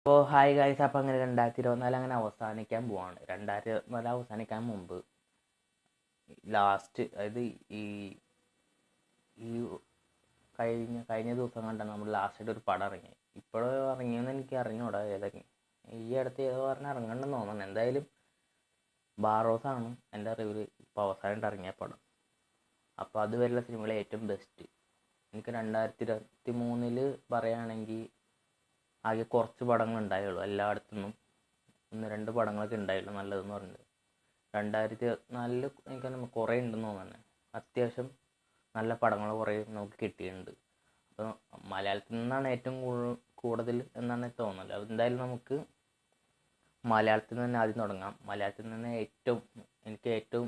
അപ്പോൾ hi guys, അപ്പോൾ അങ്ങനെ 2024 അങ്ങനെ അവസാനിക്കാൻ പോവാണ്. 2024 അവസാനിക്കാൻ മുമ്പ് ലാസ്റ്റ്, അതായത് ഈ ഈ കഴിഞ്ഞ ദിവസം കണ്ടാണ് നമ്മൾ ലാസ്റ്റായിട്ട് ഒരു പടം ഇറങ്ങി. ഇപ്പോഴും ഇറങ്ങിയെന്ന് എനിക്ക് അറിഞ്ഞൂടാ ഏതൊക്കെ. ഈ അടുത്ത് ഏതോ പറഞ്ഞാൽ ഇറങ്ങണ്ടെന്ന് തോന്നുന്നു. എന്തായാലും ബാറോസാണ് എൻ്റെ അറിവിൽ ഇപ്പോൾ അവസാനമായിട്ട് ഇറങ്ങിയ പടം. അപ്പോൾ അതുവരെയുള്ള സിനിമകളെ ഏറ്റവും ബെസ്റ്റ് എനിക്ക് 2023 പറയുകയാണെങ്കിൽ ആകെ കുറച്ച് പടങ്ങൾ ഉണ്ടായുള്ളൂ. എല്ലായിടത്തുനിന്നും 1-2 പടങ്ങളൊക്കെ ഉണ്ടായുള്ളൂ നല്ലതെന്ന് പറഞ്ഞത്. 2024 എനിക്ക് കുറേ ഉണ്ടെന്ന് തോന്നുന്നു. അത്യാവശ്യം നല്ല പടങ്ങൾ കുറേ നമുക്ക് കിട്ടിയിട്ടുണ്ട്. അപ്പോൾ മലയാളത്തിൽ നിന്നാണ് ഏറ്റവും കൂടുതൽ എന്നാണ് തോന്നുന്നത്. അതെന്തായാലും നമുക്ക് മലയാളത്തിൽ നിന്ന് തന്നെ ആദ്യം തുടങ്ങാം. മലയാളത്തിൽ നിന്ന് എനിക്ക് ഏറ്റവും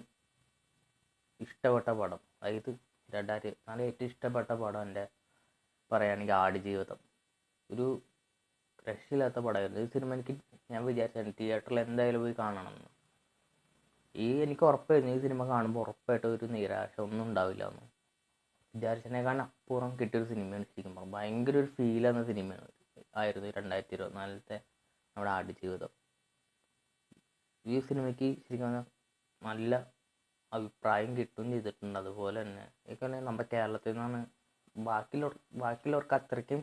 ഇഷ്ടപ്പെട്ട പടം, അതായത് 2024 ഏറ്റവും ഇഷ്ടപ്പെട്ട പടം എൻ്റെ പറയുകയാണെങ്കിൽ ആടുജീവിതം. ഒരു രക്ഷയില്ലാത്ത പടമായിരുന്നു ഈ സിനിമ. ഞാൻ വിചാരിച്ചായിരുന്നു തിയേറ്ററിൽ എന്തായാലും പോയി കാണണമെന്ന്. എനിക്ക് ഉറപ്പായിരുന്നു ഈ സിനിമ കാണുമ്പോൾ ഉറപ്പായിട്ടും ഒരു നിരാശ ഒന്നും ഉണ്ടാവില്ല എന്ന്. വിചാരിച്ചതിനേക്കാൾ അപ്പുറം കിട്ടിയൊരു സിനിമയാണ് ശരിക്കും പറഞ്ഞാൽ. ഭയങ്കര ഒരു ഫീൽ എന്ന സിനിമയാണ് ആയിരുന്നു 2024 നമ്മുടെ ആടുജീവിതം. ഈ സിനിമയ്ക്ക് ശരിക്കും പറഞ്ഞാൽ നല്ല അഭിപ്രായം കിട്ടുകയും ചെയ്തിട്ടുണ്ട്. അതുപോലെ തന്നെ ഇതൊക്കെ നമ്മുടെ കേരളത്തിൽ നിന്നാണ്. ബാക്കിയുള്ളവർക്ക് അത്രയ്ക്കും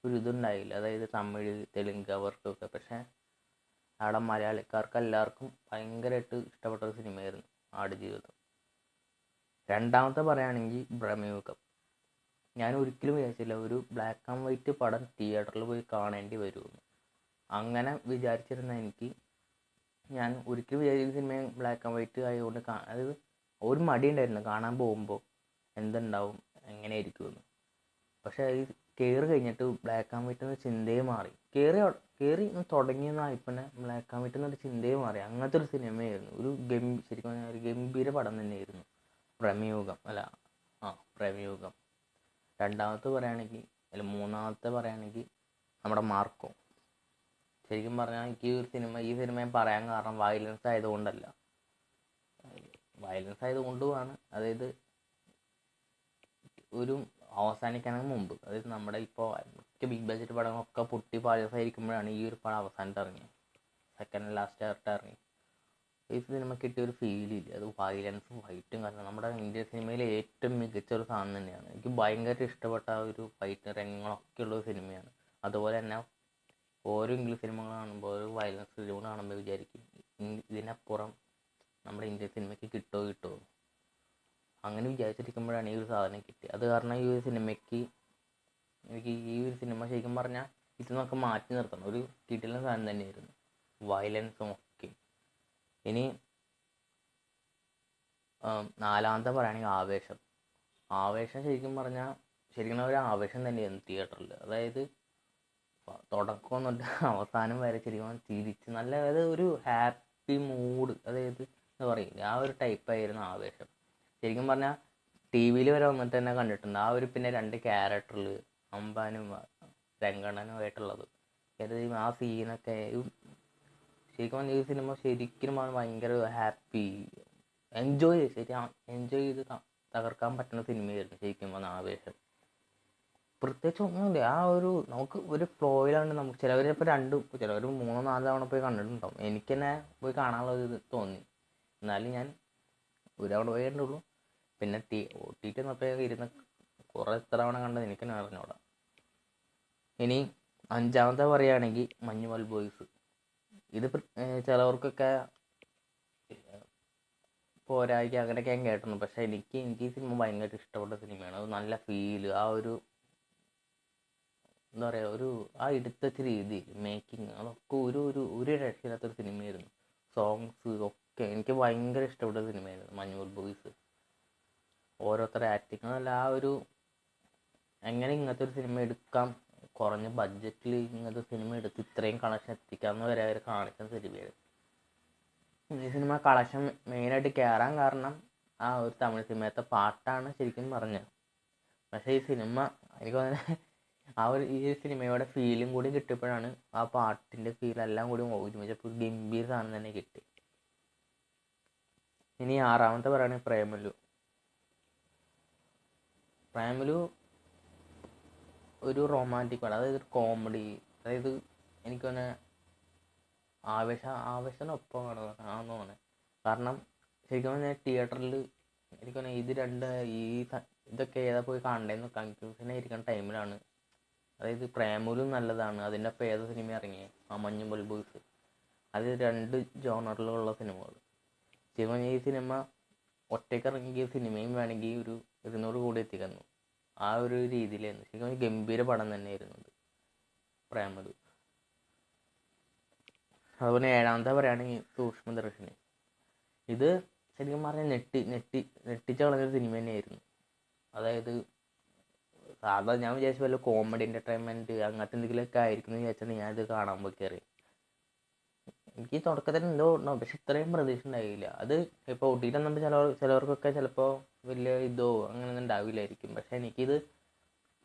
ഒരു ഇതുണ്ടായില്ല, അതായത് തമിഴ് തെലുങ്ക് അവർക്കൊക്കെ. പക്ഷേ അവിടെ മലയാളിക്കാർക്ക് എല്ലാവർക്കും ഭയങ്കരമായിട്ട് ഇഷ്ടപ്പെട്ട ഒരു സിനിമയായിരുന്നു ആടുജീവിതം. രണ്ടാമത്തെ പറയുകയാണെങ്കിൽ ബ്രഹ്മയുഗം. ഞാൻ ഒരിക്കലും വിചാരിച്ചില്ല ഒരു ബ്ലാക്ക് ആൻഡ് വൈറ്റ് പടം തിയേറ്ററിൽ പോയി കാണേണ്ടി വരുമെന്ന്. അങ്ങനെ വിചാരിച്ചിരുന്ന എനിക്ക്, ഞാൻ ഒരിക്കലും വിചാരിച്ച സിനിമ ബ്ലാക്ക് ആൻഡ് വൈറ്റ് ആയതുകൊണ്ട് അതായത് ഒരു മടി ഉണ്ടായിരുന്നു കാണാൻ പോകുമ്പോൾ എന്തുണ്ടാവും എങ്ങനെയായിരിക്കുമെന്ന്. പക്ഷേ ഈ കയറി കഴിഞ്ഞിട്ട് ബ്ലാക്ക് ആൻഡ് വൈറ്റ് എന്ന ചിന്തയെ മാറി. കയറി തുടങ്ങിയെന്നായിപ്പിന്നെ ബ്ലാക്ക് ആൻഡ് വൈറ്റ് എന്നൊരു ചിന്തയെ മാറി. അങ്ങനത്തെ ഒരു സിനിമയായിരുന്നു. ശരിക്കും പറഞ്ഞാൽ ഒരു ഗംഭീര പടം തന്നെയായിരുന്നു പ്രമേയുഗം. മൂന്നാമത്തെ പറയുകയാണെങ്കിൽ നമ്മുടെ മാർക്കോ. ശരിക്കും പറഞ്ഞാൽ എനിക്ക് ഈ സിനിമ ഞാൻ പറയാൻ കാരണം വയലൻസ് ആയതുകൊണ്ടുമാണ്. അതായത് ഒരു അവസാനിക്കണമെങ്കിൽ മുമ്പ്, അതായത് നമ്മുടെ ഇപ്പോൾ ബിഗ് ബഡ്ജറ്റ് പടങ്ങളൊക്കെ പൊട്ടി പാളിസായിരിക്കുമ്പോഴാണ് ഈ ഒരു പടം അവസാനത്ത് ഇറങ്ങിയത്. സെക്കൻഡ് ലാസ്റ്റ് ആയിട്ട് ഇറങ്ങി. ഈ സിനിമ കിട്ടിയ ഒരു ഫീലില്ല. അത് വയലൻസും ഫൈറ്റും കാരണം നമ്മുടെ ഇന്ത്യൻ സിനിമയിലെ ഏറ്റവും മികച്ച ഒരു സാധനം തന്നെയാണ്. എനിക്ക് ഭയങ്കര ഇഷ്ടപ്പെട്ട ഒരു ഫൈറ്റ് രംഗങ്ങളൊക്കെ ഉള്ള ഒരു സിനിമയാണ്. അതുപോലെ തന്നെ ഓരോ ഇംഗ്ലീഷ് സിനിമകൾ കാണുമ്പോൾ ഒരു വയലൻസ് സിനിമ കാണുമ്പോൾ വിചാരിക്കും ഇതിനപ്പുറം നമ്മുടെ ഇന്ത്യൻ സിനിമയ്ക്ക് കിട്ടുമോ. അങ്ങനെ വിചാരിച്ചിരിക്കുമ്പോഴാണ് ഈ ഒരു സാധനം കിട്ടിയത്. അത് കാരണം ഈ ഒരു സിനിമ ശരിക്കും പറഞ്ഞാൽ ഇതിനൊക്കെ മാറ്റി നിർത്തണം. ഒരു കിടിലൻ സാധനം തന്നെയായിരുന്നു, വയലൻസും ഒക്കെ. ഇനി നാലാമത്തെ പറയുകയാണെങ്കിൽ ആവേശം ശരിക്കും പറഞ്ഞാൽ ഒരു ആവേശം തന്നെയായിരുന്നു തിയേറ്ററിൽ. അതായത് തുടക്കം തൊട്ട് അവസാനം വരെ ശരിക്കും ചിരിച്ച് നല്ല, അതായത് ഒരു ഹാപ്പി മൂഡ്, അതായത് എന്താ പറയില്ല, ആ ഒരു ടൈപ്പായിരുന്നു ആവേശം. ശരിക്കും പറഞ്ഞാൽ ടി വിയിൽ വരെ വന്നിട്ട് തന്നെ കണ്ടിട്ടുണ്ട് ആ ഒരു. പിന്നെ 2 ക്യാരക്ടറിൽ അമ്പാനും രംഗണ്ണനുമായിട്ടുള്ളത്, അതായത് ആ സീനൊക്കെ ശരിക്കും പറഞ്ഞാൽ ഈ സിനിമ ശരിക്കും ഭയങ്കര ഹാപ്പി എൻജോയ് ചെയ്ത് തകർക്കാൻ പറ്റുന്ന സിനിമയായിരുന്നു ശരിക്കും പറഞ്ഞാൽ ആവേശം. പ്രത്യേകിച്ച് ഒന്നുമില്ല, ആ ഒരു നമുക്ക് ഒരു ഫ്ലോയിലാണ്. നമുക്ക് ചിലവരിപ്പോൾ 3-4 തവണ പോയി കണ്ടിട്ടുണ്ടാവും. എനിക്ക് തന്നെ പോയി കാണാനുള്ള ഇത് തോന്നി. എന്നാലും ഞാൻ ഒരു തവണ പോയി കണ്ടുള്ളൂ. പിന്നെ OTT എന്നപ്പോൾ ഇരുന്ന് കുറേ എത്ര തവണ കണ്ടത് എനിക്ക് തന്നെ അറിഞ്ഞൂടാ. ഇനി അഞ്ചാമത്തെ പറയുകയാണെങ്കിൽ മഞ്ഞുമൽ ബോയ്സ്. ഇത് ചിലവർക്കൊക്കെ പോരായ്ക അങ്ങനെയൊക്കെ ഞാൻ കേട്ടിട്ടുണ്ട്. പക്ഷേ എനിക്ക് ഈ സിനിമ ഭയങ്കര ഇഷ്ടപ്പെട്ട സിനിമയാണ്. അത് നല്ല ഫീല്, ആ ഒരു എന്താ പറയുക, ആ എടുത്ത രീതി, മേക്കിങ്, അതൊക്കെ ഒരു രക്ഷയില്ലാത്തൊരു സിനിമയായിരുന്നു. സോങ്സ് ഒക്കെ എനിക്ക് ഭയങ്കര ഇഷ്ടപ്പെട്ട സിനിമയായിരുന്നു മഞ്ഞുമൽ ബോയ്സ്. ഓരോരുത്തരുടെ ആക്ടിങ്, അതല്ല ആ ഒരു എങ്ങനെ ഇങ്ങനത്തെ ഒരു സിനിമ എടുക്കാം, കുറഞ്ഞ ബഡ്ജറ്റിൽ ഇങ്ങനത്തെ സിനിമ എടുത്ത് ഇത്രയും കളക്ഷൻ എത്തിക്കാമെന്ന് വരെ അവർ കാണിക്കുന്ന സിനിമയായിരുന്നു. ഈ സിനിമ കളക്ഷൻ മെയിനായിട്ട് കയറാൻ കാരണം ആ ഒരു തമിഴ് സിനിമയത്തെ പാട്ടാണ് ശരിക്കും പറഞ്ഞത്. പക്ഷേ ഈ സിനിമ എനിക്ക് ഈ സിനിമയുടെ ഫീലും കൂടി കിട്ടിയപ്പോഴാണ് ആ പാട്ടിൻ്റെ ഫീലെല്ലാം കൂടി ഒരുമിച്ചപ്പോൾ ഗംഭീര സാധനം തന്നെ കിട്ടി. ഇനി ആറാമത്തെ പറയുകയാണെങ്കിൽ പ്രേമലു ഒരു റൊമാൻറ്റിക് പടം, അതായത് ഒരു കോമഡി. അതായത് എനിക്കൊന്ന് ആവേശത്തിനൊപ്പമാണ് ആണെന്ന് തോന്നുന്നത്. കാരണം ശരിക്കും പറഞ്ഞാൽ തിയേറ്ററിൽ എനിക്കൊന്ന് ഇത് രണ്ട് ഈ ഇതൊക്കെ ഏതാ പോയി കാണേണ്ടതെന്ന് കൺഫ്യൂഷൻ ആയിരിക്കുന്ന ടൈമിലാണ്, അതായത് പ്രേമലും നല്ലതാണ്, അതിൻ്റെ ഒപ്പം ഏത് സിനിമ ഇറങ്ങിയത് ആ മഞ്ഞുമൽ ബോയ്സ്, അത് 2 ജോണറിലുള്ള സിനിമകൾ. ശരിക്കും ഈ സിനിമ ഒറ്റയ്ക്ക് ഇറങ്ങിയ സിനിമയും വേണമെങ്കിൽ ഒരു 200 കോടി എത്തിക്കുന്നു, ആ ഒരു രീതിയിലായിരുന്നു. ശരിക്കും ഗംഭീര പടം തന്നെയായിരുന്നു അത് പ്രേമലു. അതുപോലെ 7ാമത്തെ പറയുകയാണെങ്കിൽ സൂക്ഷ്മദർശിനി. ഇത് ശരിക്കും പറഞ്ഞാൽ ഞെട്ടിച്ച് കളഞ്ഞൊരു സിനിമ തന്നെയായിരുന്നു. അതായത് സാധാ ഞാൻ വിചാരിച്ച വല്ല കോമഡി എൻ്റർടൈൻമെൻറ്റ് അങ്ങനത്തെ എന്തെങ്കിലുമൊക്കെ ആയിരിക്കും എന്ന് വിചാരിച്ചാൽ ഞാനിത് കാണാൻ പോയി കയറി. എനിക്ക് തുടക്കത്തിൽ എന്തോ ഉണ്ടാവും, പക്ഷെ ഇത്രയും പ്രതീക്ഷ ഉണ്ടായില്ല. അത് ഇപ്പോൾ ഒ ടി ടി വന്നപ്പോൾ ചിലവർക്കൊക്കെ ചിലപ്പോൾ വലിയ ഇതോ അങ്ങനെയൊന്നും ഉണ്ടാവില്ലായിരിക്കും. പക്ഷെ എനിക്കിത്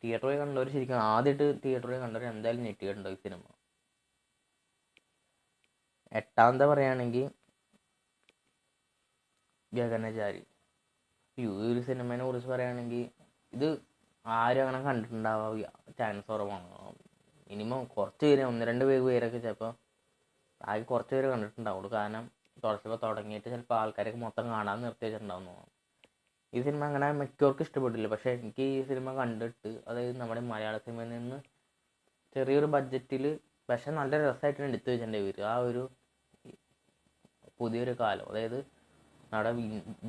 തിയേറ്ററിൽ കണ്ടവർ ശരിക്കും ആദ്യമായിട്ട് തിയേറ്ററിൽ കണ്ടവർ എന്തായാലും ഞെട്ടിയിട്ടുണ്ടോ ഈ സിനിമ. 8ാമത്തെ പറയുകയാണെങ്കിൽ ഗഗനചാരി. ഈ ഒരു സിനിമയെ കുറിച്ച് പറയുകയാണെങ്കിൽ ഇത് ആരും അങ്ങനെ കണ്ടിട്ടുണ്ടാവുക ചാൻസ് കുറവാണ്. മിനിമം കുറച്ച് പേര് 1-2 പേരൊക്കെ ചിലപ്പോൾ ആകെ കുറച്ച് പേര് കണ്ടിട്ടുണ്ടാവുള്ളൂ. കാരണം ചിലപ്പോൾ തുടങ്ങിയിട്ട് ചിലപ്പോൾ ആൾക്കാരൊക്കെ മൊത്തം കാണാൻ നിർത്തി വെച്ചിട്ടുണ്ടാവും തോന്നുന്നു. ഈ സിനിമ അങ്ങനെ മിക്കവർക്കും ഇഷ്ടപ്പെട്ടില്ല. പക്ഷേ എനിക്ക് ഈ സിനിമ കണ്ടിട്ട്, അതായത് നമ്മുടെ മലയാള സിനിമയിൽ നിന്ന് ചെറിയൊരു ബഡ്ജറ്റിൽ പക്ഷെ നല്ല രസമായിട്ടാണ് എടുത്തു വെച്ചിട്ടുണ്ട് ഇവർ. ആ ഒരു പുതിയൊരു കാലം, അതായത് നമ്മുടെ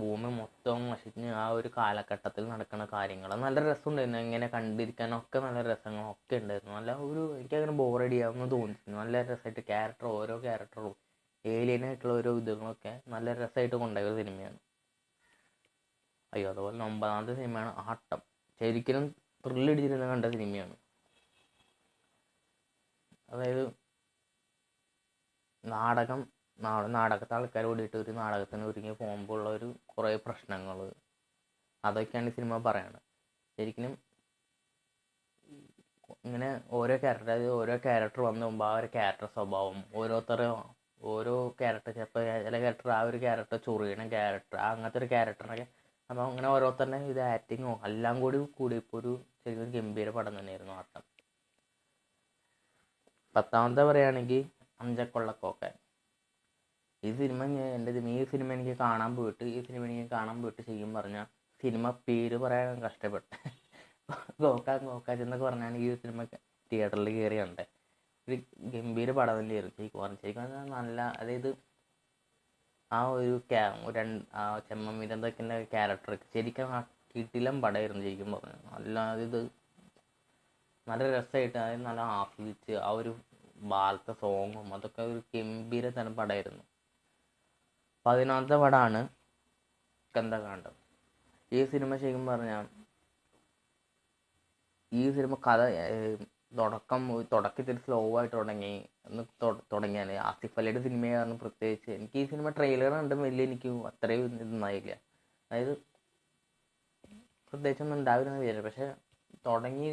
ഭൂമി മൊത്തം നശിച്ച് ആ ഒരു കാലഘട്ടത്തിൽ നടക്കുന്ന കാര്യങ്ങൾ നല്ല രസമുണ്ടായിരുന്നു. എങ്ങനെ കണ്ടിരിക്കാനൊക്കെ നല്ല രസങ്ങളൊക്കെ ഉണ്ടായിരുന്നു. നല്ല ഒരു എനിക്കങ്ങനെ ബോറടിയാവുന്ന തോന്നിയിരുന്നു. നല്ല രസമായിട്ട് ഓരോ ക്യാരക്ടറും ഏലിയനായിട്ടുള്ള ഓരോ ഇതുകളൊക്കെ നല്ല രസമായിട്ട് കൊണ്ടുപോയ ഒരു സിനിമയാണ്. അയ്യോ, അതുപോലെ 9ാമത്തെ സിനിമയാണ് ആട്ടം. ശരിക്കും ത്രില്ലടിച്ചിരുന്ന് കണ്ട സിനിമയാണ്. അതായത് നാടകത്തെ ആൾക്കാർ കൂടിയിട്ട് ഒരു നാടകത്തിന് ഒരുങ്ങി പോകുമ്പോൾ ഉള്ള ഒരു കുറേ പ്രശ്നങ്ങൾ, അതൊക്കെയാണ് ഈ സിനിമ പറയുന്നത്. ശരിക്കും ഇങ്ങനെ ഓരോ ക്യാരക്ടർ വന്നു പോകുമ്പോൾ ആ ഒരു ക്യാരക്ടർ സ്വഭാവം ഓരോ ക്യാരക്ടർ, ചിലപ്പോൾ ചില ക്യാരക്ടർ ആ ഒരു ക്യാരക്ടർ ചൊറിയണ ക്യാരക്ടർ അങ്ങനത്തെ ഒരു ക്യാരക്ടറൊക്കെ, അപ്പോൾ അങ്ങനെ ഓരോരുത്തരുടെ ഇത് ആക്ടിങ്ങോ എല്ലാം കൂടി ഇപ്പോൾ ഒരു ശരിക്കും ഗംഭീര പടം തന്നെയായിരുന്നു ആട്ടം. 10ാമത്തെ പറയുകയാണെങ്കിൽ അഞ്ചക്കൊള്ളക്കോക്കൻ. ഈ സിനിമ എനിക്ക് കാണാൻ പോയിട്ട് ശരിക്കും പറഞ്ഞാൽ സിനിമ പേര് പറയാൻ കഷ്ടപ്പെട്ടു. ഗോക്കാച്ച് എന്നൊക്കെ പറഞ്ഞാൽ ഈ സിനിമ തിയേറ്ററിൽ കയറി കണ്ടേ. ഒരു ഗംഭീര പടം തന്നെയായിരുന്നു ശരിക്കും നല്ല. അതായത് ആ ഒരു ചെമ്മീരന്തൊക്കെ ക്യാരക്ടർ ശരിക്കും ആ കിടിലം പടമായിരുന്നു ശരിക്കും പറഞ്ഞു. ഇത് നല്ല രസമായിട്ട്, അതായത് നല്ല ആസ്വദിച്ച് ആ ഒരു ബാലത്തെ സോങ്ങും അതൊക്കെ ഒരു ഗംഭീര തരം പടമായിരുന്നു. 11ാമത്തെ പടമാണ് സ്കന്ദകാണ്ഡം. ഈ സിനിമ ശരിക്കും പറഞ്ഞാൽ ഈ സിനിമ കഥ തുടക്കത്തിൽ സ്ലോ ആയിട്ട് തുടങ്ങിയാൽ ആസിഫ് അലിയുടെ സിനിമയായിരുന്നു. പ്രത്യേകിച്ച് എനിക്ക് ഈ സിനിമ ട്രെയിലർ കണ്ടും വലിയ എനിക്ക് അത്രയും ഇതൊന്നായില്ല. അതായത് പ്രത്യേകിച്ചൊന്നും ഉണ്ടാവില്ലെന്ന് വിചാരിച്ചു. പക്ഷെ തുടങ്ങി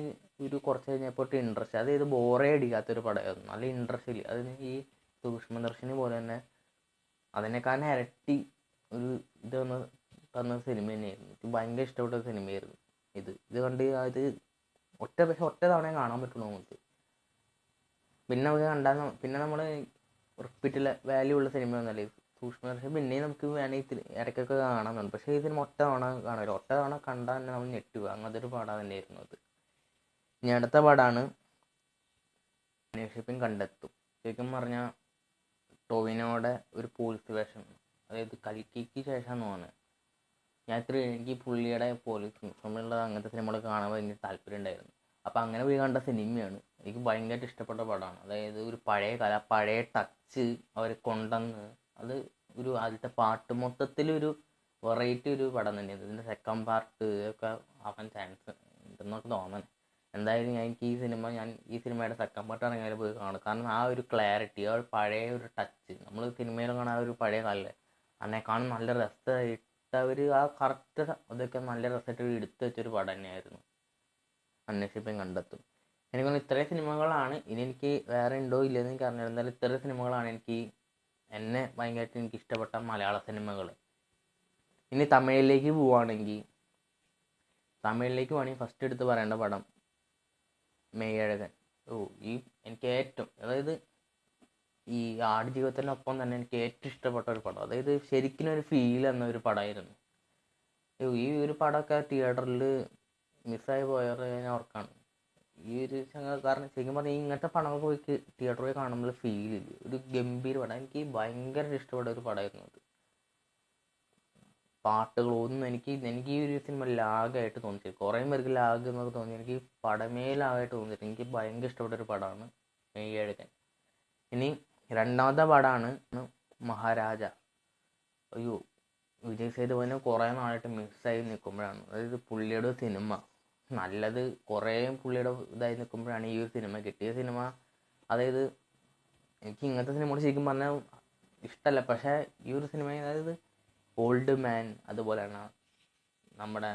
ഒരു കുറച്ച് കഴിഞ്ഞപ്പോൾ ഇൻട്രസ്റ്റ്, അതായത് ബോറേ അടിക്കാത്തൊരു പടമായിരുന്നു. നല്ല ഇൻട്രസ്റ്റ് ഇല്ല. അതിന് ഈ സൂക്ഷ്മദർശിനി പോലെ തന്നെ അതിനേക്കാളും ഇരട്ടി ഒരു തന്ന സിനിമ തന്നെയായിരുന്നു. എനിക്ക് ഭയങ്കര ഇഷ്ടപ്പെട്ട സിനിമയായിരുന്നു ഇത് കണ്ട് അത് ഒറ്റ തവണ കാണാൻ പറ്റുള്ളൂ നമുക്ക്. പിന്നെ നമ്മൾ റിപ്പീറ്റ് വാല്യൂ ഉള്ള സിനിമ ഒന്നല്ലേ സൂക്ഷ്മദർശിനി. പിന്നെയും നമുക്ക് വേണമെങ്കിൽ ഇടയ്ക്കൊക്കെ കാണാമെന്നുണ്ട്. പക്ഷേ ഈ സിനിമ ഒറ്റ തവണ കാണില്ല. ഒറ്റ തവണ കണ്ടാൽ തന്നെ നമ്മൾ ഞെട്ടുക. അങ്ങനത്തെ ഒരു പടം തന്നെയായിരുന്നു അത്. ഇനി അടുത്ത പടമാണ് അന്വേഷിപ്പിൻ കണ്ടെത്തും. ശരിക്കും പറഞ്ഞാൽ ടോവിനോയുടെ ഒരു പോലീസ് വേഷം, അതായത് കൽക്കിക്ക് ശേഷം തോന്നുന്നത്. എനിക്ക് പുള്ളിയുടെ പോലീസ് സമയമുള്ള അങ്ങനത്തെ സിനിമകൾ കാണാൻ ഭയങ്കര താല്പര്യം ഉണ്ടായിരുന്നു. അപ്പോൾ അങ്ങനെ പോയി കണ്ട സിനിമയാണ്. എനിക്ക് ഭയങ്കരമായിട്ട് ഇഷ്ടപ്പെട്ട പടമാണ്. അതായത് ഒരു പഴയ ടച്ച് അവർ കൊണ്ടുവന്ന് അത് ഒരു ആദ്യത്തെ പാട്ട് മൊത്തത്തിലൊരു വെറൈറ്റി ഒരു പടം തന്നെയാണ്. ഇതിൻ്റെ സെക്കൻഡ് പാർട്ട് ഒക്കെ ആവാൻ ചാൻസ് ഉണ്ടെന്നൊക്കെ തോന്നുന്നത്. എന്തായാലും എനിക്ക് ഈ സിനിമയുടെ സെക്കൻഡ് പാർട്ട് ഇറങ്ങിയാൽ പോയി കാണും. കാരണം ആ ഒരു ക്ലാരിറ്റി, ആ ഒരു പഴയ ഒരു ടച്ച്, നമ്മൾ സിനിമയിൽ കാണാൻ ഒരു പഴയ കാലം അതിനേക്കാളും നല്ല രസമായിട്ട് അവർ ആ കറക്റ്റ് അതൊക്കെ നല്ല രസമായിട്ട് എടുത്തു വെച്ചൊരു പടം തന്നെയായിരുന്നു അന്വേഷിപ്പിൻ കണ്ടെത്തും. എനിക്കൊന്ന് ഇത്രയും സിനിമകളാണ്. ഇനി എനിക്ക് വേറെ ഉണ്ടോ ഇല്ലയെന്ന് എനിക്ക് അറിഞ്ഞില്ല. എന്തായാലും ഇത്രയും സിനിമകളാണ് എന്നെ ഭയങ്കരമായിട്ട് എനിക്ക് ഇഷ്ടപ്പെട്ട മലയാള സിനിമകൾ. ഇനി തമിഴിലേക്ക് പോവുകയാണെങ്കിൽ ഫസ്റ്റ് എടുത്ത് പറയേണ്ട പടം മെയ്യഴകൻ. എനിക്ക് ഏറ്റവും, അതായത് ഈ ആടുജീവിതത്തിനൊപ്പം തന്നെ എനിക്ക് ഏറ്റവും ഇഷ്ടപ്പെട്ട ഒരു പടം, അതായത് ശരിക്കും ഒരു ഫീൽ എന്ന ഒരു പടമായിരുന്നു. ഈ ഒരു പടമൊക്കെ തിയേറ്ററിൽ മിസ്സായി പോയത് ഞാൻ ഓർക്കാണ്. ഈ ഒരു കാരണം ശരിക്കും പറഞ്ഞാൽ ഇങ്ങനത്തെ പടങ്ങൾ പോയി തിയേറ്ററിൽ പോയി കാണുമ്പോൾ ഫീൽ ഇല്ല, ഒരു ഗംഭീര പടം. എനിക്ക് ഭയങ്കര ഇഷ്ടപ്പെട്ട ഒരു പടമായിരുന്നു അത്. പാട്ടുകളൊന്നും എനിക്ക് ഈ ഒരു സിനിമ ലാഗായിട്ട് തോന്നിച്ചില്ല. കുറേ പേർക്ക് ലാഗ് എന്നൊക്കെ തോന്നി, എനിക്ക് പടമേ ലാഗായിട്ട് തോന്നിയിട്ട് എനിക്ക് ഭയങ്കര ഇഷ്ടപ്പെട്ട ഒരു പടമാണ് മെയ്യഴകൻ. ഇനി രണ്ടാമത്തെ പടമാണ് മഹാരാജ. അയ്യോ, വിജയ് സേതുപതിനെ കുറേ നാളായിട്ട് മിസ്സായി നിൽക്കുമ്പോഴാണ്, അതായത് പുള്ളിയുടെ സിനിമ നല്ലത് കുറേ പുള്ളിയുടെ ഇതായി നിൽക്കുമ്പോഴാണ് ഈ ഒരു സിനിമ കിട്ടിയ സിനിമ. അതായത് എനിക്ക് ഇങ്ങനത്തെ സിനിമയോട് ശരിക്കും പറഞ്ഞാൽ ഇഷ്ടമല്ല, പക്ഷേ ഈ ഒരു സിനിമ, അതായത് ഓൾഡ് മാൻ, അതുപോലെയാണ് നമ്മുടെ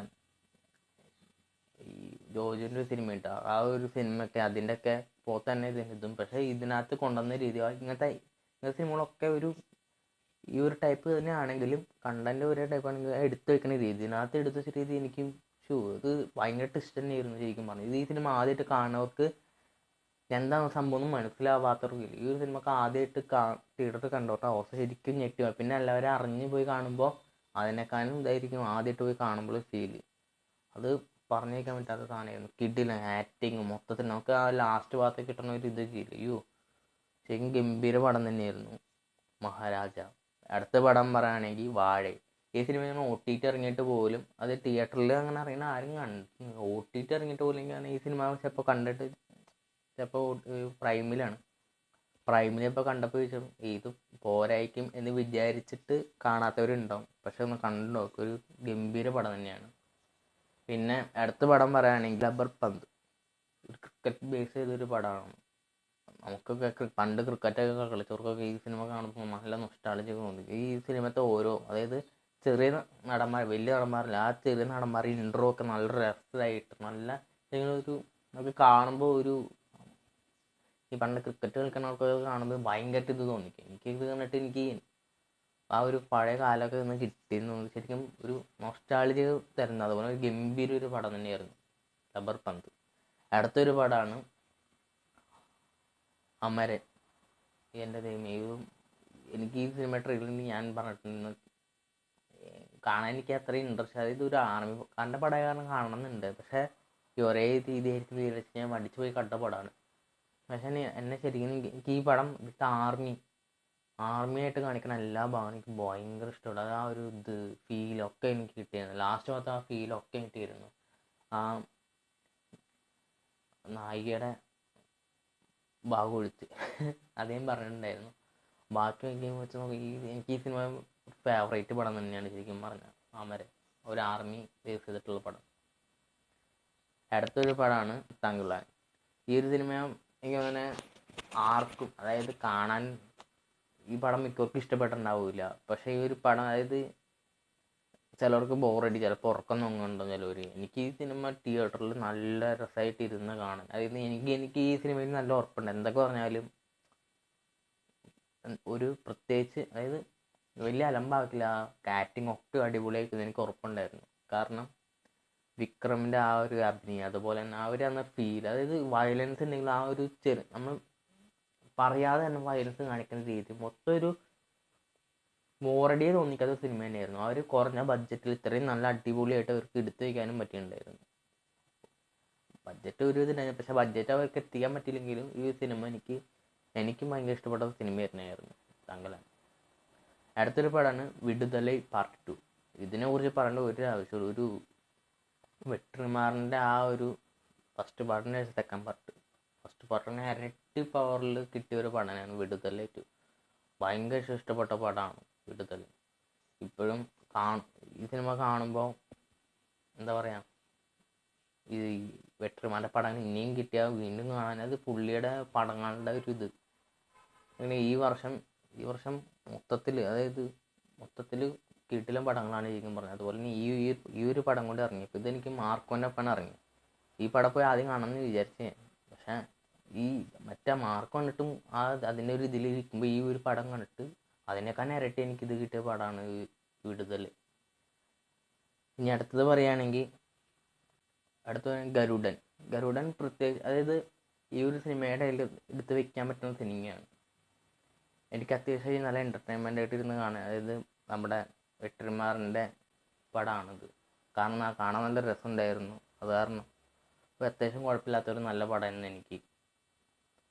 ഈ ജോജുവിൻ്റെ ഒരു സിനിമ ഇട്ട ആ ഒരു സിനിമയൊക്കെ അതിൻ്റെയൊക്കെ പോത്ത് തന്നെ ഇതും. പക്ഷേ ഇതിനകത്ത് കൊണ്ടുവന്ന രീതി ഇങ്ങനത്തെ സിനിമകളൊക്കെ ഈ ഒരു ടൈപ്പ് തന്നെ ആണെങ്കിലും കണ്ടന്റ് ഒരേ ടൈപ്പ് ആണെങ്കിൽ എടുത്തു വെക്കുന്ന രീതി, ഇതിനകത്ത് എടുത്തു വെച്ച രീതി എനിക്ക് ഇത് ഭയങ്കര ട്വിസ്റ്റ് തന്നെയായിരുന്നു ശരിക്കും പറഞ്ഞു. ഈ സിനിമ ആദ്യമായിട്ട് കാണുന്നവർക്ക് എന്താണ് സംഭവം ഒന്നും മനസ്സിലാവാത്തവർക്കില്ല. ഈ ഒരു സിനിമക്ക് ആദ്യമായിട്ട് തിയേറ്ററിൽ കണ്ടോട്ടെ അവസ്ഥ ശരിക്കും ഞെട്ടിയോ. പിന്നെ എല്ലാവരും അറിഞ്ഞു പോയി കാണുമ്പോൾ അതിനേക്കാളും ഇതായിരിക്കും ആദ്യമായിട്ട് പോയി കാണുമ്പോൾ ഫീല്. അത് പറഞ്ഞേക്കാൻ പറ്റാത്ത സാധനമായിരുന്നു. കിടില ആക്ടിങ് മൊത്തത്തിൽ നമുക്ക് ആ ലാസ്റ്റ് ഭാഗത്ത് കിട്ടുന്ന ഒരു ഇതൊക്കെ ഇല്ല. അയ്യോ, ശരിക്കും ഗംഭീര പടം തന്നെയായിരുന്നു മഹാരാജ. അടുത്ത പടം പറയുകയാണെങ്കിൽ വാഴ. ഈ സിനിമ ഞാൻ OTT ഇറങ്ങിയിട്ട് പോലും അത് തിയേറ്ററിൽ അങ്ങനെ അറിയണ ആരും OTT ഇറങ്ങിയിട്ട് പോലും ഞാൻ ഈ സിനിമ ചിലപ്പോൾ കണ്ടിട്ട് ചിലപ്പോൾ പ്രൈമിൽ ഇപ്പോൾ കണ്ടപ്പോൾ ചോദിച്ചു ഇത് പോരായിരിക്കും എന്ന് വിചാരിച്ചിട്ട് കാണാത്തവരുണ്ടാവും. പക്ഷെ ഒന്ന് കണ്ടു നോക്കും, ഒരു ഗംഭീര പടം തന്നെയാണ്. പിന്നെ അടുത്ത പടം പറയുകയാണെങ്കിൽ റബ്ബർ പന്ത്, ഒരു ക്രിക്കറ്റ് ബേസ് ചെയ്തൊരു പടമാണ്. നമുക്കൊക്കെ പണ്ട് ക്രിക്കറ്റൊക്കെ കളിച്ചവർക്കൊക്കെ ഈ സിനിമ കാണുമ്പോൾ നല്ല നൊസ്റ്റാൾജിയ തോന്നി. ഈ സിനിമത്തെ അതായത് ചെറിയ നടന്മാർ, വലിയ നടന്മാരില്ല, ആ ചെറിയ നടന്മാർ ഇൻട്രോ ഒക്കെ നല്ല രസമായിട്ട് നല്ല നമുക്ക് കാണുമ്പോൾ ഈ പണ്ട് ക്രിക്കറ്റ് കളിക്കുന്നവർക്കൊക്കെ കാണുമ്പോൾ ഭയങ്കരമായിട്ട് ഇത് തോന്നിക്കും. ഇത് കണ്ടിട്ട് എനിക്ക് ആ ഒരു പഴയ കാലമൊക്കെ ഒന്ന് കിട്ടിയെന്ന് തോന്നി. ശരിക്കും ഒരു നൊസ്റ്റാൾജിയ തരുന്ന അതുപോലെ ഒരു ഗംഭീര ഒരു പടം തന്നെയായിരുന്നു റബ്ബർ പന്ത്. അടുത്തൊരു പടമാണ് അമരൻ. എൻ്റെ ദൈവം, എനിക്ക് ഈ സിനിമ ട്രെയിലറിൽ ഞാൻ പറഞ്ഞിട്ടുണ്ട് കാണാൻ എനിക്ക് അത്രയും ഇൻട്രസ്റ്റ്. അതായത് ഒരു കണ്ട പടം കാരണം കാണണമെന്നുണ്ട്, പക്ഷേ ഈ ഒരേ രീതിയായിരിക്കും വിചാരിച്ച് ഞാൻ മടിച്ചു പോയി കണ്ട പടമാണ്. പക്ഷേ എന്നെ ശരിക്കും എനിക്ക് ഈ പടം വിട്ട് ആർമിയായിട്ട് കാണിക്കുന്ന എല്ലാ ഭാഗവും എനിക്ക് ഭയങ്കര ഇഷ്ടമുണ്ട്. അത് ആ ഒരു ഫീലൊക്കെ എനിക്ക് കിട്ടിയിരുന്നു. ലാസ്റ്റ് ഭാഗത്ത് ആ ഫീലൊക്കെ കിട്ടിയിരുന്നു. ആ നായികയുടെ ഭാഗം ഒഴിച്ച് അദ്ദേഹം പറഞ്ഞിട്ടുണ്ടായിരുന്നു. ബാക്കി വെച്ച് നോക്കി എനിക്ക് ഈ സിനിമ ഫേവറേറ്റ് പടം തന്നെയാണ് ശരിക്കും പറഞ്ഞാൽ അമരൻ, ഒരു ആർമി ബേസ് ചെയ്തിട്ടുള്ള പടം. അടുത്തൊരു പടമാണ് തങ്കുളാൻ. ഈ ഒരു സിനിമ എനിക്ക് അങ്ങനെ ആർക്കും, അതായത് കാണാൻ ഈ പടം മിക്കവർക്കും ഇഷ്ടപ്പെട്ടിട്ടുണ്ടാവില്ല. പക്ഷേ ഈ ഒരു പടം, അതായത് ചിലർക്ക് ബോറടി, ചിലപ്പോൾ ഉറക്കം നോങ്ങുന്നുണ്ടോ ചിലവർ. എനിക്ക് ഈ സിനിമ തിയേറ്ററിൽ നല്ല രസമായിട്ട് ഇരുന്ന് കാണാൻ, അതായത് എനിക്ക് ഈ സിനിമയിൽ നല്ല ഉറപ്പുണ്ട്. എന്തൊക്കെ പറഞ്ഞാലും ഒരു പ്രത്യേകിച്ച്, അതായത് വലിയ അലമ്പാക്കില്ല, ആക്ടിങ് ഒക്കെ അടിപൊളിയായിട്ട് എനിക്ക് ഉറപ്പുണ്ടായിരുന്നു. കാരണം വിക്രമിൻ്റെ ആ ഒരു അഭിനയം, അതുപോലെ തന്നെ ആ ഒരു അന്ന് ഫീൽ, അതായത് വയലൻസ് ഉണ്ടെങ്കിൽ ആ ഒരു നമ്മൾ പറയാതെ തന്നെ വയലൻസ് കാണിക്കുന്ന രീതി മൊത്തം ഒരു ബോറടിയെ തോന്നിക്കാത്ത സിനിമ തന്നെയായിരുന്നു. ആ ഒരു കുറഞ്ഞ ബഡ്ജറ്റിൽ ഇത്രയും നല്ല അടിപൊളിയായിട്ട് അവർക്ക് എടുത്തു വയ്ക്കാനും പറ്റിയിട്ടുണ്ടായിരുന്നു. ബഡ്ജറ്റ് ഒരു ഇതുണ്ടായിരുന്നു, പക്ഷെ ബഡ്ജറ്റ് അവർക്ക് എത്തിക്കാൻ പറ്റിയില്ലെങ്കിലും ഈ സിനിമ എനിക്കും ഭയങ്കര ഇഷ്ടപ്പെട്ട സിനിമ തന്നെയായിരുന്നു തങ്കലാൻ. അടുത്തൊരു പടമാണ് വിടുതലൈ പാർട്ട് 2. ഇതിനെക്കുറിച്ച് പറയേണ്ട ഒരു ആവശ്യമുള്ളൂ. ഒരു വെട്രിമാറിൻ്റെ ആ ഒരു ഫസ്റ്റ് പാർട്ടിൻ്റെ സെക്കൻഡ് പാർട്ടിനെ ഇരട്ടി പവറിൽ കിട്ടിയ ഒരു പടമാണ് വിടുതലൈ 2. ഭയങ്കര ഇഷ്ടപ്പെട്ട പടമാണ് വിടുതലൈ. ഇപ്പോഴും ഈ സിനിമ കാണുമ്പോൾ എന്താ പറയുക, ഈ വെട്രിമാരുടെ പടങ്ങൾ ഇനിയും കിട്ടിയാൽ വീണ്ടും കാണാൻ, അത് പുള്ളിയുടെ പടങ്ങളുടെ ഒരു ഇത്. അങ്ങനെ ഈ വർഷം മൊത്തത്തിൽ കിടിലൻ പടങ്ങളാണ് ശരിക്കും പറഞ്ഞത്. അതുപോലെ തന്നെ ഈ ഒരു പടം കൊണ്ട് ഇറങ്ങിയപ്പോൾ ഇതെനിക്ക് മാർക്കോൻ്റെ ഒപ്പം ഇറങ്ങി. ഈ പടം പോയി ആദ്യം കാണണമെന്ന് വിചാരിച്ചേ, പക്ഷേ ഈ മറ്റേ മാർക്ക് കണ്ടിട്ടും അതിൻ്റെ ഒരു ഇതിലിരിക്കുമ്പോൾ ഈ ഒരു പടം കണ്ടിട്ട് അതിനേക്കാൾ ഇരട്ടി എനിക്കിത് കിട്ടിയ പടമാണ് വിടുതൽ. ഇനി അടുത്തത് പറയുകയാണെങ്കിൽ ഗരുഡൻ പ്രത്യേകിച്ച്, അതായത് ഈ ഒരു സിനിമയുടെ എടുത്ത് വെക്കാൻ പറ്റുന്ന സിനിമയാണ്. എനിക്ക് അത്യാവശ്യം നല്ല എൻ്റർടൈൻമെൻ്റ് ആയിട്ട് ഇരുന്ന് കാണാൻ, അതായത് നമ്മുടെ വെട്രിമാറിൻ്റെ പടമാണിത്. കാരണം കാണാൻ നല്ല രസമുണ്ടായിരുന്നു. അത് കാരണം ഇപ്പോൾ അത്യാവശ്യം കുഴപ്പമില്ലാത്തൊരു നല്ല പടമായിരുന്നു എനിക്ക്.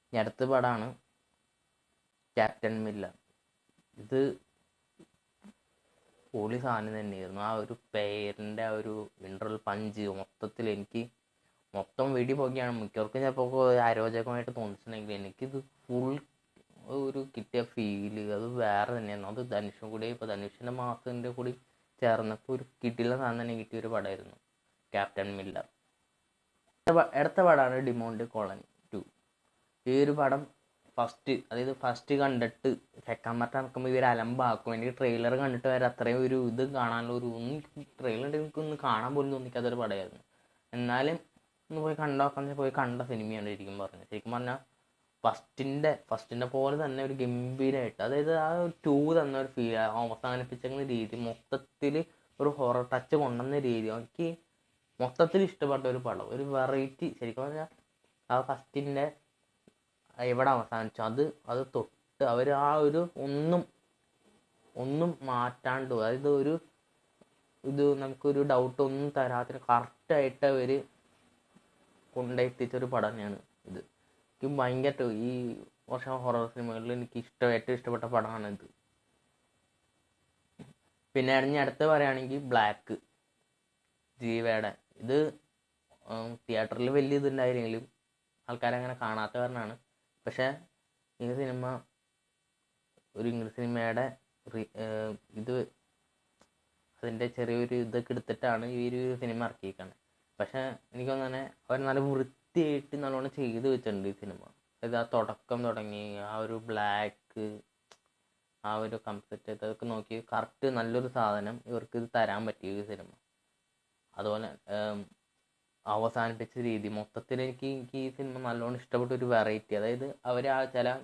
ഇനി അടുത്ത പടമാണ് ക്യാപ്റ്റൻ മില്ലർ. ഇത് പൊളി സാധനം തന്നെയായിരുന്നു. ആ ഒരു പേരിൻ്റെ ആ ഒരു ഇൻ്റർവൽ പഞ്ച് മൊത്തത്തിൽ എനിക്ക് മൊത്തം വെടി പൊക്കെയാണ്. മിക്കവർക്കും ചിലപ്പോൾ അരോചകമായിട്ട് തോന്നിച്ചിട്ടുണ്ടെങ്കിൽ എനിക്കിത് ഫുൾ ഒരു കിട്ടിയ ഫീല് അത് വേറെ തന്നെയായിരുന്നു. അത് ധനുഷും കൂടി, ഇപ്പോൾ ധനുഷിൻ്റെ മാസിൻ്റെ കൂടി ചേർന്നപ്പോൾ ഒരു കിട്ടിയുള്ള സാധനം തന്നെ കിട്ടിയൊരു പടമായിരുന്നു ക്യാപ്റ്റൻ മില്ലർ. അടുത്ത പടമാണ് ഡിമോണ്ട് കോളനി 2. ഈ ഒരു പടം ഫസ്റ്റ് കണ്ടിട്ട് സെക്കൻഡ് പാർട്ട് നടക്കുമ്പോൾ ഇവർ അലമ്പാക്കും. എനിക്ക് ട്രെയിലർ കണ്ടിട്ട് വരെ അത്രയും ഒരു ഇത് കാണാനുള്ള ട്രെയിലർ എനിക്കൊന്ന് കാണാൻ പോലും തോന്നിക്കാത്തൊരു പടമായിരുന്നു. എന്നാലും ഒന്ന് പോയി പോയി കണ്ട സിനിമയാണ് ശരിക്കും പറഞ്ഞത്. ശരിക്കും പറഞ്ഞാൽ ഫസ്റ്റിൻ്റെ പോലെ തന്നെ ഒരു ഗംഭീരമായിട്ട്, അതായത് ആ 2 തന്ന ഒരു ഫീൽ, അവസാനിപ്പിച്ചിരുന്ന രീതി, മൊത്തത്തിൽ ഒരു ഹൊറർ ടച്ച് കൊണ്ടുവന്ന രീതി എനിക്ക് മൊത്തത്തിൽ ഇഷ്ടപ്പെട്ട ഒരു പടം, ഒരു വെറൈറ്റി. ശരിക്കും പറഞ്ഞാൽ ആ ഫസ്റ്റിൻ്റെ എവിടെ അവസാനിച്ചു അത് തൊട്ട് അവർ ആ ഒരു ഒന്നും മാറ്റാണ്ട്, അതായത് ഇത് നമുക്കൊരു ഡൗട്ട് ഒന്നും തരാത്ത കറക്റ്റായിട്ട് അവർ കൊണ്ടെത്തിച്ചൊരു പടം തന്നെയാണ് ഇത്. എനിക്ക് ഭയങ്കര ഈ വർഷം ഹൊറർ സിനിമകളിൽ എനിക്ക് ഏറ്റവും ഇഷ്ടപ്പെട്ട പടമാണിത്. പിന്നെ അടുത്ത് പറയുകയാണെങ്കിൽ ബ്ലാക്ക് ജീവയുടെ. ഇത് തിയേറ്ററിൽ വലിയ ഇതുണ്ടായിരുന്നെങ്കിലും ആൾക്കാരങ്ങനെ കാണാത്ത കാരണമാണ്. പക്ഷേ ഈ സിനിമ ഒരു ഇംഗ്ലീഷ് സിനിമയുടെ ഇത് അതിൻ്റെ ചെറിയൊരു ഇതൊക്കെ എടുത്തിട്ടാണ് ഈ ഒരു സിനിമ ഇറക്കിയിരിക്കുന്നത്. പക്ഷേ എനിക്ക് തോന്നുന്നത് അവർ നല്ല വൃത്തിയായിട്ട് നല്ലോണം ചെയ്ത് വെച്ചിട്ടുണ്ട് ഈ സിനിമ. അതായത് ആ തുടക്കം തുടങ്ങി ആ ഒരു ബ്ലാക്ക്, ആ ഒരു കൺസെപ്റ്റ് അതൊക്കെ നോക്കി കറക്റ്റ് നല്ലൊരു സാധനം ഇവർക്ക് ഇത് തരാൻ പറ്റിയ ഈ സിനിമ. അതുപോലെ അവസാനിപ്പിച്ച രീതി മൊത്തത്തിൽ എനിക്ക് ഈ സിനിമ നല്ലോണം ഇഷ്ടപ്പെട്ട ഒരു വെറൈറ്റി. അതായത് അവർ ആ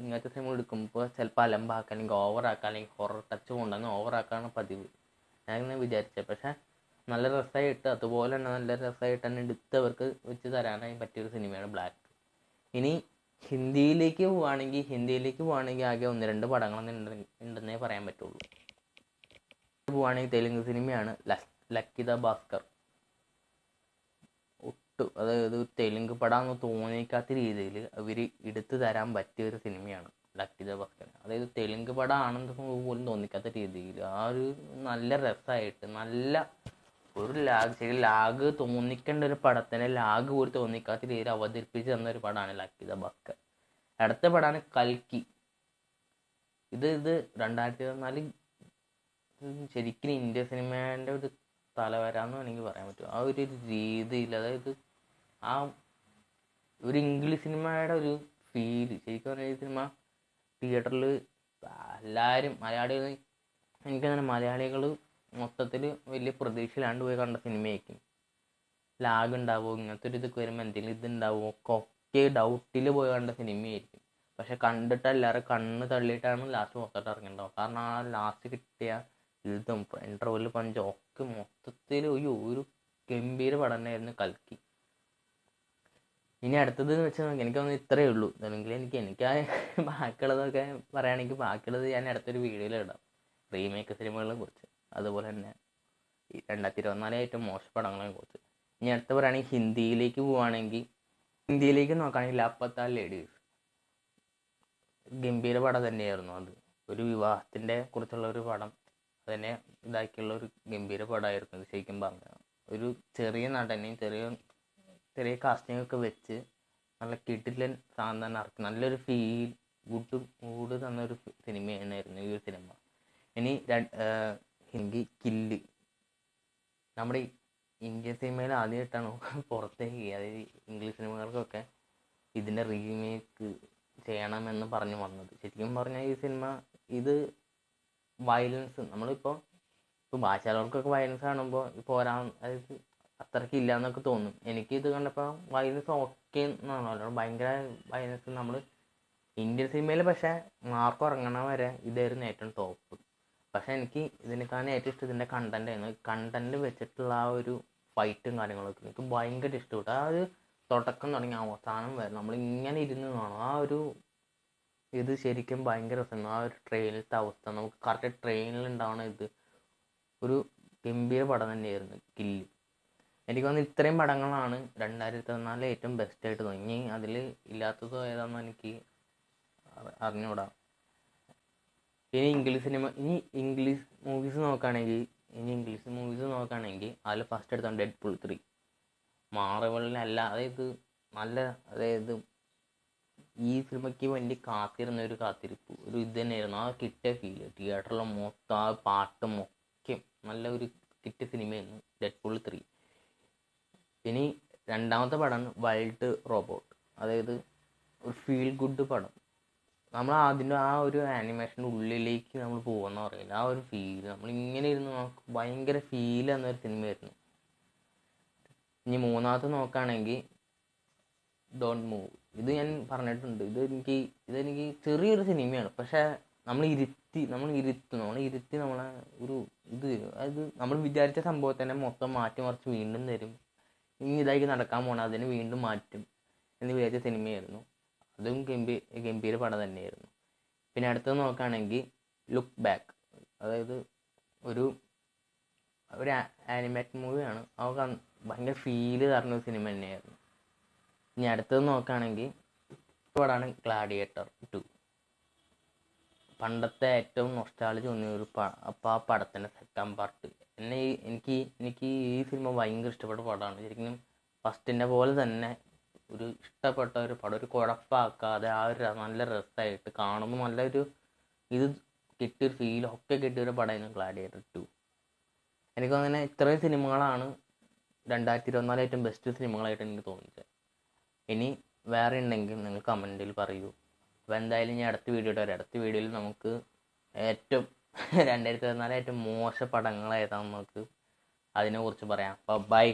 ഇങ്ങനത്തെ സിനിമ എടുക്കുമ്പോൾ ചിലപ്പോൾ അലമ്പാക്കാൻ, അല്ലെങ്കിൽ ഓവറാക്കാൻ, അല്ലെങ്കിൽ ഹൊറർ ടച്ച് കൊണ്ടുവന്ന് ഓവറാക്കാണ് പതിവ്. ഞാനിങ്ങനെ വിചാരിച്ചത്. പക്ഷേ നല്ല രസമായിട്ട്, അതുപോലെ തന്നെ നല്ല രസമായിട്ട് തന്നെ എടുത്തവർക്ക് വെച്ച് തരാനായി പറ്റിയൊരു സിനിമയാണ് ബ്ലാക്ക്. ഇനി ഹിന്ദിയിലേക്ക് പോവുകയാണെങ്കിൽ ആകെ 1-2 പടങ്ങളൊന്നും ഉണ്ടെന്നേ പറയാൻ പറ്റുള്ളൂ. പോവുകയാണെങ്കിൽ തെലുങ്ക് സിനിമയാണ് ലക്കി ദ ഭാസ്കർ. അതായത് തെലുങ്ക് പടമാണെന്ന് തോന്നിക്കാത്ത രീതിയിൽ അവർ എടുത്തു തരാൻ പറ്റിയ ഒരു സിനിമയാണ് ലക്കി ദ ഭാസ്കർ. അതായത് തെലുങ്ക് പടമാണെന്ന് പോലും തോന്നിക്കാത്ത രീതിയിൽ ആ ഒരു നല്ല രസമായിട്ട്, നല്ല ഒരു ലാഗ് തോന്നിക്കേണ്ട ഒരു പടത്തിനെ ലാഗ് പോലും തോന്നിക്കാത്ത രീതിയിൽ അവതരിപ്പിച്ച് തന്ന ഒരു പടമാണ് ലക്കി ദ ഭാസ്കർ. അടുത്ത പടമാണ് കൽക്കി. ഇത് 2024 ശരിക്കും ഇന്ത്യ സിനിമേൻ്റെ ഒരു തലവരാന്ന് വേണമെങ്കിൽ പറയാൻ പറ്റും. ആ ഒരു രീതിയിൽ, അതായത് ആ ഒരു ഇംഗ്ലീഷ് സിനിമയുടെ ഒരു ഫീല്. ശരിക്കും പറഞ്ഞാൽ ഈ സിനിമ തിയേറ്ററിൽ എല്ലാവരും എനിക്കങ്ങനെ മലയാളികൾ മൊത്തത്തിൽ വലിയ പ്രതീക്ഷയിലാണ്ട് പോയി കണ്ട സിനിമയായിരിക്കും. ലാഗ് ഉണ്ടാവുമോ, ഇങ്ങനത്തെ ഒരു ഇതൊക്കെ വരുമ്പോൾ എന്തെങ്കിലും ഇതുണ്ടാവുമോ ഒക്കെ ഡൗട്ടിൽ പോയി കണ്ട സിനിമയായിരിക്കും. പക്ഷെ കണ്ടിട്ട് എല്ലാവരും കണ്ണ് തള്ളിയിട്ടാണ് ലാസ്റ്റ് മൊത്തമായിട്ട് ഇറങ്ങിയിട്ടുണ്ടാവും. കാരണം ആ ലാസ്റ്റ് കിട്ടിയ ഇതും ഇൻ്റർവെൽ പഞ്ചും ഒക്കെ മൊത്തത്തിൽ ഒരു ഗംഭീര പടം തന്നെയായിരുന്നു കൽക്കി. ഇനി അടുത്തത് എന്ന് വെച്ചാൽ എനിക്ക് തോന്നുന്നു ഇത്രയേ ഉള്ളൂ. അല്ലെങ്കിൽ എനിക്ക് ബാക്കിയുള്ളതൊക്കെ പറയുകയാണെങ്കിൽ ബാക്കിയുള്ളത് ഞാൻ അടുത്തൊരു വീഡിയോയിൽ ഇടാം, റീമേക്ക് സിനിമകളെ കുറിച്ച്, അതുപോലെ തന്നെ 2024 ഏറ്റവും മോശം പടങ്ങളെ കുറിച്ച്. ഇനി അടുത്ത് പറയുകയാണെങ്കിൽ ഹിന്ദിയിലേക്ക് നോക്കുകയാണെങ്കിൽ ലാപ്പത്താ ലേഡീസ് ഗംഭീര പടം തന്നെയായിരുന്നു. അത് ഒരു വിവാഹത്തിൻ്റെ കുറിച്ചുള്ള ഒരു പടം, അതിനെ ഇതാക്കിയുള്ള ഒരു ഗംഭീര പടമായിരുന്നു അത്. ശരിക്കും പറഞ്ഞാൽ ഒരു ചെറിയ നടനെയും ചെറിയ കാസ്റ്റിംഗ് ഒക്കെ വെച്ച് നല്ല കിടിലൻ സാധനം തന്നെ ഇറക്കി നല്ലൊരു മൂഡ് തന്നൊരു സിനിമ തന്നെയായിരുന്നു ഈ ഒരു സിനിമ. ഇനി ഹിന്ദി കില്ല്. നമ്മുടെ ഇന്ത്യൻ സിനിമയിൽ ആദ്യമായിട്ടാണ് പുറത്തേക്ക്, അതായത് ഇംഗ്ലീഷ് സിനിമകൾക്കൊക്കെ ഇതിൻ്റെ റീമേക്ക് ചെയ്യണമെന്ന് പറഞ്ഞു വന്നത്. ശരിക്കും പറഞ്ഞാൽ ഈ സിനിമ ഇത് വയലൻസ് നമ്മളിപ്പോൾ ഭാഷകൾക്കൊക്കെ വയലൻസ് കാണുമ്പോൾ അതായത് അത്രയ്ക്ക് ഇല്ല എന്നൊക്കെ തോന്നും. എനിക്കിത് കണ്ടപ്പോൾ വയലൻസ് ഓക്കെ എന്നാണല്ലോ, ഭയങ്കര വയലൻസ് നമ്മൾ ഇന്ത്യൻ സിനിമയിൽ. പക്ഷേ മാർക്ക് ഇറങ്ങണ വരെ ഇതായിരുന്നു ഏറ്റവും ടോപ്പ്. പക്ഷേ എനിക്ക് ഇതിനേക്കാളും ഏറ്റവും ഇഷ്ടം ഇതിൻ്റെ കണ്ടൻ്റായിരുന്നു. കണ്ടൻറ്റ് വെച്ചിട്ടുള്ള ആ ഒരു ഫൈറ്റും കാര്യങ്ങളൊക്കെ എനിക്ക് ഭയങ്കര ഇഷ്ടപ്പെട്ടു. ആ ഒരു തുടക്കം തുടങ്ങി അവസാനം വരെ നമ്മളിങ്ങനെ ഇരുന്ന് കാണും. ആ ഒരു ഇത് ശരിക്കും ഭയങ്കര രസമാണ്. ആ ഒരു ട്രെയിനിലത്തെ അവസ്ഥ, നമുക്ക് കറക്റ്റ് ട്രെയിനിൽ ഉണ്ടാവണ ഇത് ഒരു ഗംഭീര പടം തന്നെയായിരുന്നു കില്ല്. എനിക്ക് തോന്നുന്നു ഇത്രയും പടങ്ങളാണ് 2024 ഏറ്റവും ബെസ്റ്റായിട്ട് തോന്നി. ഇനി അതിൽ ഇല്ലാത്തതോ ഏതാണെന്ന് എനിക്ക് അറിഞ്ഞൂടാ. ഇനി ഇംഗ്ലീഷ് മൂവീസ് നോക്കുകയാണെങ്കിൽ അതിൽ ഫസ്റ്റ് എടുത്താണ് ഡെഡ്പൂൾ 3. മാർവലിനല്ല, അതായത് ഈ സിനിമയ്ക്ക് വേണ്ടി കാത്തിരുന്ന ഒരു കാത്തിരിപ്പ്, ഒരു ഇത് തന്നെയായിരുന്നു. ആ കിട്ടിയ ഫീല് തിയേറ്ററിലെ മൊത്തം ആ പാട്ടും ഒക്കെ നല്ല ഒരു കിട്ടിയ സിനിമയായിരുന്നു ഡെഡ്പൂൾ 3. ഇനി രണ്ടാമത്തെ പടമാണ് വൈൽഡ് റോബോട്ട്. അതായത് ഒരു ഫീൽ ഗുഡ് പടം. നമ്മൾ അതിൻ്റെ ആ ഒരു ആനിമേഷൻ്റെ ഉള്ളിലേക്ക് നമ്മൾ പോകുന്ന പറയില്ല, ആ ഒരു ഫീൽ നമ്മളിങ്ങനെ ഇരുന്ന് നമുക്ക് ഭയങ്കര ഫീൽ എന്നൊരു സിനിമയായിരുന്നു. ഇനി മൂന്നാമത്തെ നോക്കുകയാണെങ്കിൽ ഡോണ്ട് മൂവ്. ഇത് ഞാൻ പറഞ്ഞിട്ടുണ്ട്. ഇതെനിക്ക് ചെറിയൊരു സിനിമയാണ്, പക്ഷേ നമ്മളെ ഇരുത്തി നമ്മളെ ഒരു ഇത് തരും. അതായത് നമ്മൾ വിചാരിച്ച സംഭവത്തിനെ മൊത്തം മാറ്റിമറിച്ച് വീണ്ടും തരും. ഇനി ഇതായിരിക്കും നടക്കാൻ പോകണം, അതിന് വീണ്ടും മാറ്റും എന്ന് വിചാരിച്ച സിനിമയായിരുന്നു. അതും ഗംഭീര പടം തന്നെയായിരുന്നു. പിന്നെ അടുത്തത് നോക്കുകയാണെങ്കിൽ ലുക്ക് ബാക്ക്. അതായത് ഒരു ആനിമേറ്റഡ് മൂവിയാണ്. അവർക്ക് ഭയങ്കര ഫീല് തരുന്ന ഒരു സിനിമ തന്നെയായിരുന്നു. ഇനി അടുത്തത് നോക്കുകയാണെങ്കിൽ പടമാണ് ഗ്ലാഡിയേറ്റർ 2. പണ്ടത്തെ ഏറ്റവും നൊസ്റ്റാൾജി തോന്നിയ അപ്പോൾ ആ പടത്തിൻ്റെ സെക്കൻഡ് പാർട്ട് എനിക്ക് ഈ സിനിമ ഭയങ്കര ഇഷ്ടപ്പെട്ട പടമാണ്. ശരിക്കും ഫസ്റ്റിൻ്റെ പോലെ തന്നെ ഒരു ഇഷ്ടപ്പെട്ട ഒരു പടം, ഒരു കുഴപ്പമാക്കാതെ ആ ഒരു നല്ല രസമായിട്ട് കാണുമ്പോൾ നല്ലൊരു ഇത് കിട്ടിയൊരു ഫീലൊക്കെ കിട്ടിയൊരു പടമായിരുന്നു ഗ്ലാഡിയേറ്റർ 2. എനിക്ക് അങ്ങനെ ഇത്രയും സിനിമകളാണ് 2024 ഏറ്റവും ബെസ്റ്റ് സിനിമകളായിട്ട് എനിക്ക് തോന്നിയത്. ഇനി വേറെ ഉണ്ടെങ്കിൽ നിങ്ങൾ കമൻറ്റിൽ പറയൂ. അപ്പോൾ എന്തായാലും ഞാൻ അടുത്ത വീഡിയോയിൽ നമുക്ക് ഏറ്റവും 2024 ഏറ്റവും മോശ പടങ്ങൾ ഏതാണെന്ന് നമുക്ക് അതിനെക്കുറിച്ച് പറയാം. അപ്പോൾ ബൈ.